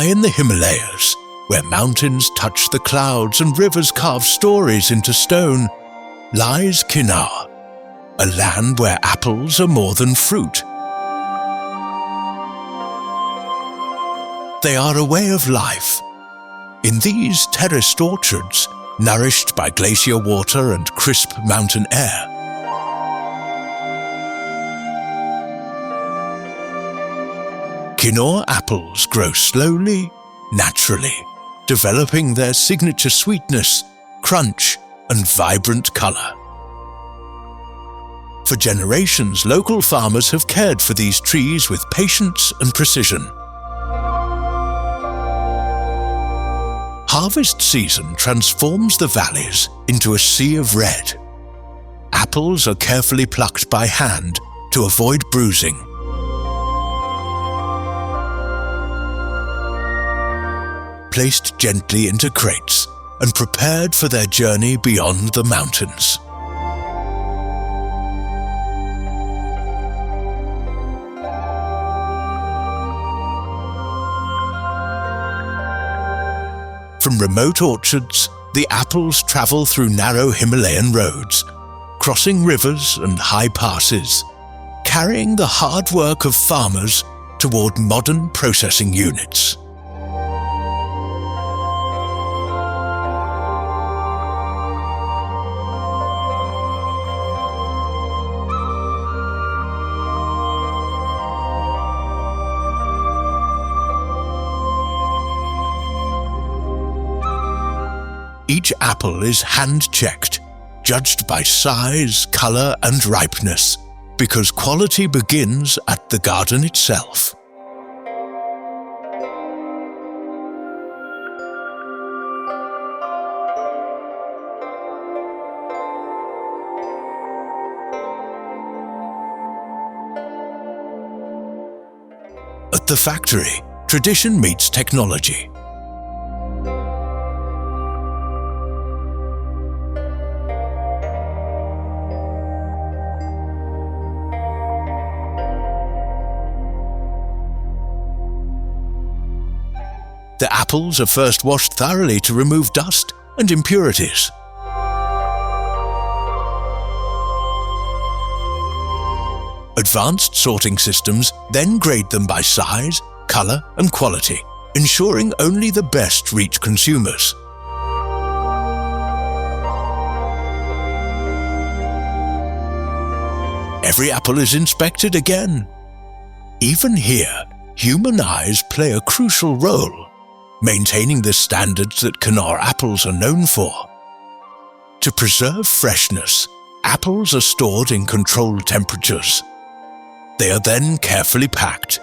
in the Himalayas, where mountains touch the clouds and rivers carve stories into stone, lies Kinnaur, a land where apples are more than fruit. They are a way of life. In these terraced orchards, nourished by glacier water and crisp mountain air, Kinnaur apples grow slowly, naturally, developing their signature sweetness, crunch, and vibrant color. For generations, local farmers have cared for these trees with patience and precision. Harvest season transforms the valleys into a sea of red. Apples are carefully plucked by hand to avoid bruising. Placed gently into crates and prepared for their journey beyond the mountains. From remote orchards, the apples travel through narrow Himalayan roads, crossing rivers and high passes, carrying the hard work of farmers toward modern processing units. Each apple is hand-checked, judged by size, color, and ripeness, because quality begins at the garden itself. At the factory, tradition meets technology. The apples are first washed thoroughly to remove dust and impurities. Advanced sorting systems then grade them by size, color, and quality, ensuring only the best reach consumers. Every apple is inspected again. Even here, human eyes play a crucial role, maintaining the standards that Kinnaur apples are known for. To preserve freshness, apples are stored in controlled temperatures. They are then carefully packed.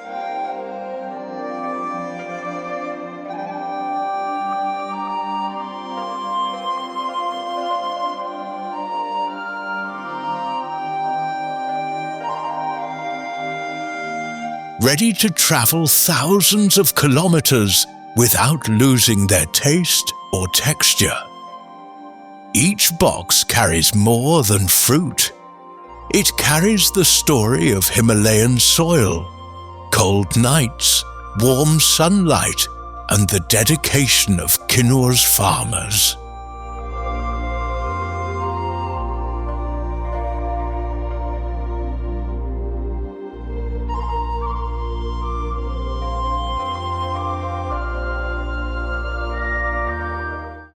Ready to travel thousands of kilometers without losing their taste or texture. Each box carries more than fruit. It carries the story of Himalayan soil, cold nights, warm sunlight, and the dedication of Kinnaur's farmers.